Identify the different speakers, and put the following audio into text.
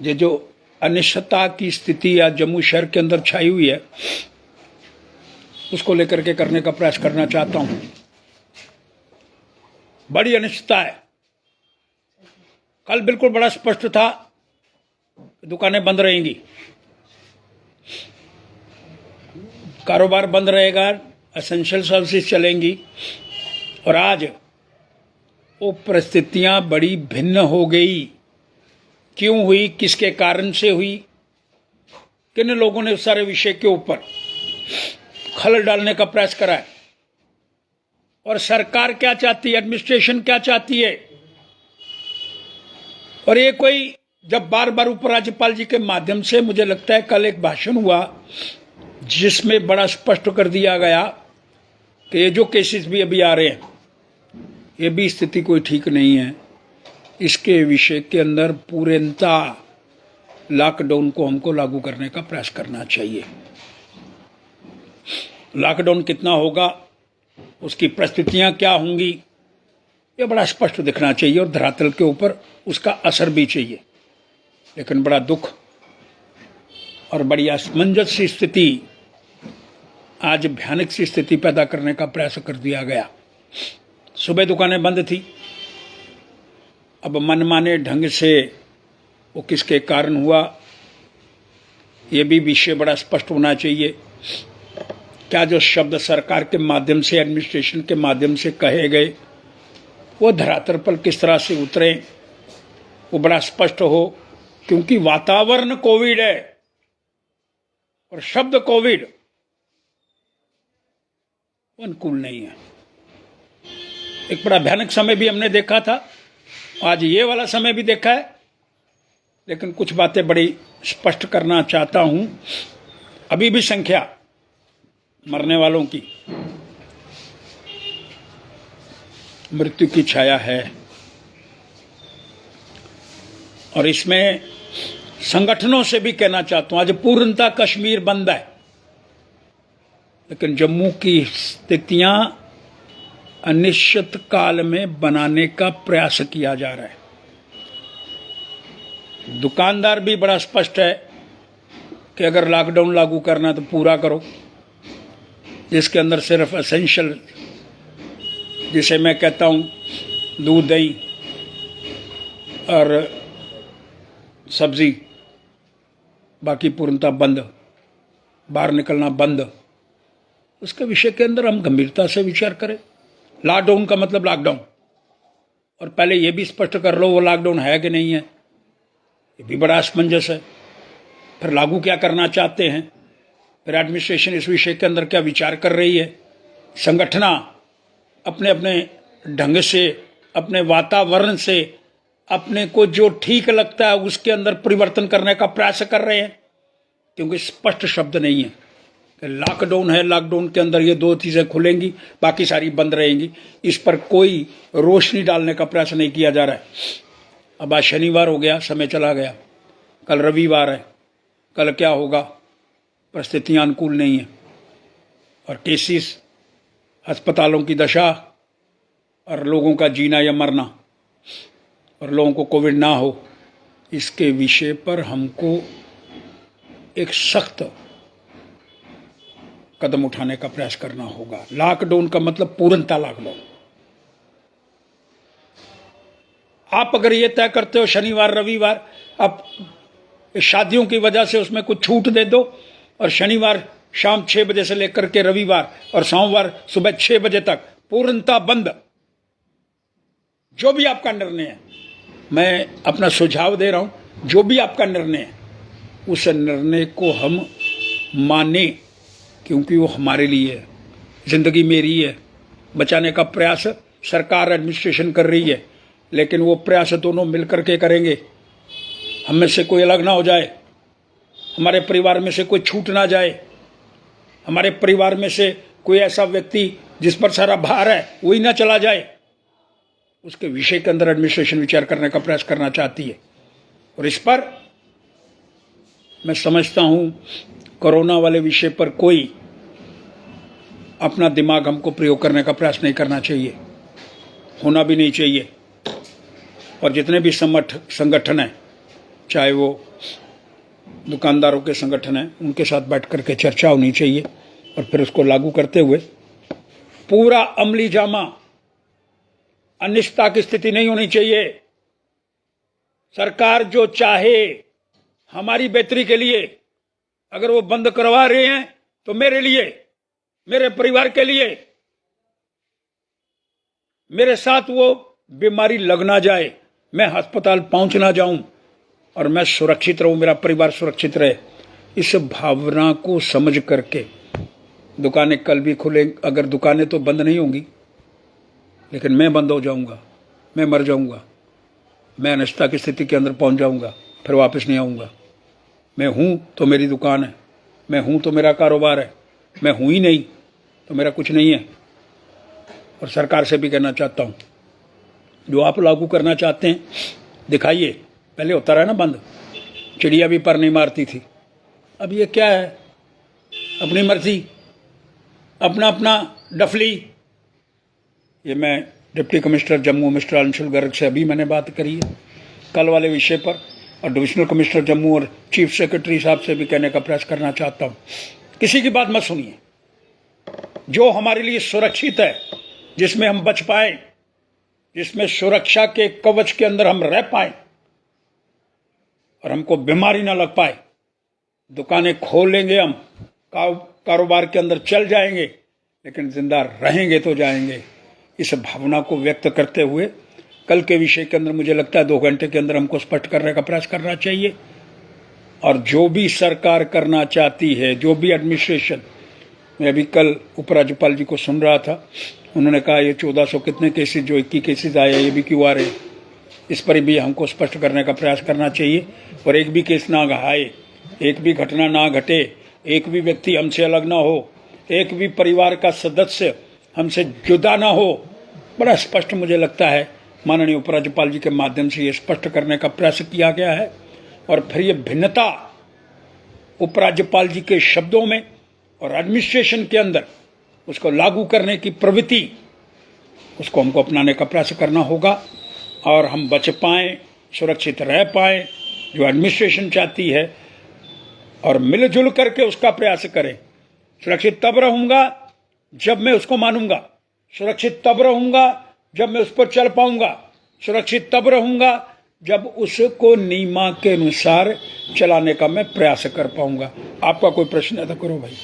Speaker 1: ये जो अनिश्चितता की स्थिति या जम्मू शहर के अंदर छाई हुई है, उसको लेकर के करने का प्रयास करना चाहता हूं। बड़ी अनिश्चितता है। कल बिल्कुल बड़ा स्पष्ट था, दुकानें बंद रहेंगी, कारोबार बंद रहेगा, एसेंशियल सर्विसेज चलेंगी। और आज वो परिस्थितियां बड़ी भिन्न हो गई। क्यों हुई, किसके कारण से हुई, किन लोगों ने उस सारे विषय के ऊपर खलल डालने का प्रयास करा है, और सरकार क्या चाहती है, एडमिनिस्ट्रेशन क्या चाहती है। और ये कोई जब बार बार उपराज्यपाल जी के माध्यम से, मुझे लगता है कल एक भाषण हुआ जिसमें बड़ा स्पष्ट कर दिया गया कि ये जो केसेस भी अभी आ रहे हैं, ये भी स्थिति कोई ठीक नहीं है। इसके विषय के अंदर पूर्णतः लॉकडाउन को हमको लागू करने का प्रयास करना चाहिए। लॉकडाउन कितना होगा, उसकी परिस्थितियां क्या होंगी, ये बड़ा स्पष्ट दिखना चाहिए और धरातल के ऊपर उसका असर भी चाहिए। लेकिन बड़ा दुख और बड़ी असमंजस सी स्थिति, आज भयानक सी स्थिति पैदा करने का प्रयास कर दिया गया। सुबह दुकानें बंद थी, अब मनमाने ढंग से वो किसके कारण हुआ, ये भी विषय बड़ा स्पष्ट होना चाहिए। क्या जो शब्द सरकार के माध्यम से, एडमिनिस्ट्रेशन के माध्यम से कहे गए, वो धरातल पर किस तरह से उतरे, वो बड़ा स्पष्ट हो। क्योंकि वातावरण कोविड है और शब्द कोविड अनुकूल नहीं है। एक बड़ा भयानक समय भी हमने देखा था, आज ये वाला समय भी देखा है। लेकिन कुछ बातें बड़ी स्पष्ट करना चाहता हूं। अभी भी संख्या मरने वालों की, मृत्यु की छाया है, और इसमें संगठनों से भी कहना चाहता हूं, आज पूर्णतः कश्मीर बंद है, लेकिन जम्मू की स्थितियां अनिश्चित काल में बनाने का प्रयास किया जा रहा है। दुकानदार भी बड़ा स्पष्ट है कि अगर लॉकडाउन लागू करना तो पूरा करो, जिसके अंदर सिर्फ एसेंशियल, जिसे मैं कहता हूं दूध, दही और सब्जी, बाकी पूर्णतः बंद, बाहर निकलना बंद। उसके विषय के अंदर हम गंभीरता से विचार करें। लॉकडाउन का मतलब लॉकडाउन, और पहले यह भी स्पष्ट कर लो वो लॉकडाउन है कि नहीं है, ये भी बड़ा असमंजस है। फिर लागू क्या करना चाहते हैं, फिर एडमिनिस्ट्रेशन इस विषय के अंदर क्या विचार कर रही है। संगठना अपने अपने ढंग से, अपने वातावरण से, अपने को जो ठीक लगता है उसके अंदर परिवर्तन करने का प्रयास कर रहे हैं। क्योंकि स्पष्ट शब्द नहीं है कि लॉकडाउन है, लॉकडाउन के अंदर ये दो चीजें खुलेंगी, बाकी सारी बंद रहेंगी। इस पर कोई रोशनी डालने का प्रयास नहीं किया जा रहा है। अब आज शनिवार हो गया, समय चला गया, कल रविवार है, कल क्या होगा, परिस्थितियां अनुकूल नहीं है। और केसेस, अस्पतालों की दशा, और लोगों का जीना या मरना, और लोगों को कोविड ना हो, इसके विषय पर हमको एक सख्त कदम उठाने का प्रयास करना होगा। लॉकडाउन का मतलब पूर्णतः लॉकडाउन। आप अगर ये तय करते हो शनिवार रविवार, आप शादियों की वजह से उसमें कुछ छूट दे दो, और शनिवार शाम 6 बजे से लेकर के रविवार और सोमवार सुबह 6 बजे तक पूर्णतः बंद। जो भी आपका निर्णय है, मैं अपना सुझाव दे रहा हूं, जो भी आपका निर्णय है उस निर्णय को हम माने, क्योंकि वो हमारे लिए है। जिंदगी मेरी है, बचाने का प्रयास सरकार, एडमिनिस्ट्रेशन कर रही है, लेकिन वो प्रयास दोनों मिलकर के करेंगे। हम में से कोई अलग ना हो जाए, हमारे परिवार में से कोई छूट ना जाए, हमारे परिवार में से कोई ऐसा व्यक्ति जिस पर सारा भार है वही ना चला जाए। उसके विषय के अंदर एडमिनिस्ट्रेशन विचार करने का प्रयास करना चाहती है। और इस पर मैं समझता हूं कोरोना वाले विषय पर कोई अपना दिमाग हमको प्रयोग करने का प्रयास नहीं करना चाहिए, होना भी नहीं चाहिए। और जितने भी संगठन हैं चाहे वो दुकानदारों के संगठन हैं, उनके साथ बैठ करके चर्चा होनी चाहिए और फिर उसको लागू करते हुए पूरा अमली जामा, अनिश्चितता की स्थिति नहीं होनी चाहिए। सरकार जो चाहे हमारी बेहतरी के लिए, अगर वो बंद करवा रहे हैं तो मेरे लिए, मेरे परिवार के लिए, मेरे साथ वो बीमारी लग ना जाए, मैं अस्पताल पहुंच ना जाऊं और मैं सुरक्षित रहूं, मेरा परिवार सुरक्षित रहे, इस भावना को समझ करके दुकानें कल भी खुले। अगर दुकानें तो बंद नहीं होंगी, लेकिन मैं बंद हो जाऊंगा, मैं मर जाऊंगा, मैं अनिश्चितता की स्थिति के अंदर पहुंच जाऊंगा, फिर वापस नहीं आऊंगा। मैं हूं तो मेरी दुकान है, मैं हूं तो मेरा कारोबार है, मैं हूं ही नहीं तो मेरा कुछ नहीं है। और सरकार से भी कहना चाहता हूं, जो आप लागू करना चाहते हैं दिखाइए। पहले होता रहा ना बंद, चिड़िया भी पर नहीं मारती थी, अब ये क्या है, अपनी मर्जी, अपना अपना डफली। ये मैं deputy commissioner Jammu mister Anshul Garg से अभी मैंने बात करी है कल वाले विषय पर, और डिविजनल कमिश्नर जम्मू और चीफ सेक्रेटरी साहब से भी कहने का प्रयास करना चाहता हूँ, किसी की बात मत सुनिए। जो हमारे लिए सुरक्षित है, जिसमें हम बच पाए, जिसमें सुरक्षा के कवच के अंदर हम रह पाए और हमको बीमारी ना लग पाए, दुकानें खोल लेंगे हम, कारोबार के अंदर चल जाएंगे, लेकिन जिंदा रहेंगे तो जाएंगे। इस भावना को व्यक्त करते हुए कल के विषय के अंदर मुझे लगता है 2 घंटे के अंदर हमको स्पष्ट करने का प्रयास करना चाहिए। और जो भी सरकार करना चाहती है, जो भी एडमिनिस्ट्रेशन, मैं अभी कल उपराज्यपाल जी को सुन रहा था, उन्होंने कहा ये 1400 कितने केसेस, जो 21 केसेस आए, ये भी क्यों आ रहे, इस पर भी हमको स्पष्ट करने का प्रयास करना चाहिए। और एक भी केस ना आए, एक भी घटना ना घटे, एक भी व्यक्ति हमसे अलग ना हो, एक भी परिवार का सदस्य हमसे जुदा ना हो। बड़ा स्पष्ट मुझे लगता है माननीय उपराज्यपाल जी के माध्यम से ये स्पष्ट करने का प्रयास किया गया है। और फिर ये भिन्नता उपराज्यपाल जी के शब्दों में और एडमिनिस्ट्रेशन के अंदर उसको लागू करने की प्रवृत्ति, उसको हमको अपनाने का प्रयास करना होगा और हम बच पाएं, सुरक्षित रह पाएं, जो एडमिनिस्ट्रेशन चाहती है, और मिलजुल करके उसका प्रयास करें। सुरक्षित तब रहूंगा जब मैं उसको मानूंगा, सुरक्षित तब रहूंगा जब मैं उस पर चल पाऊंगा, सुरक्षित तब रहूंगा जब उसको नियमा के अनुसार चलाने का मैं प्रयास कर पाऊंगा। आपका कोई प्रश्न है तो करो भाई।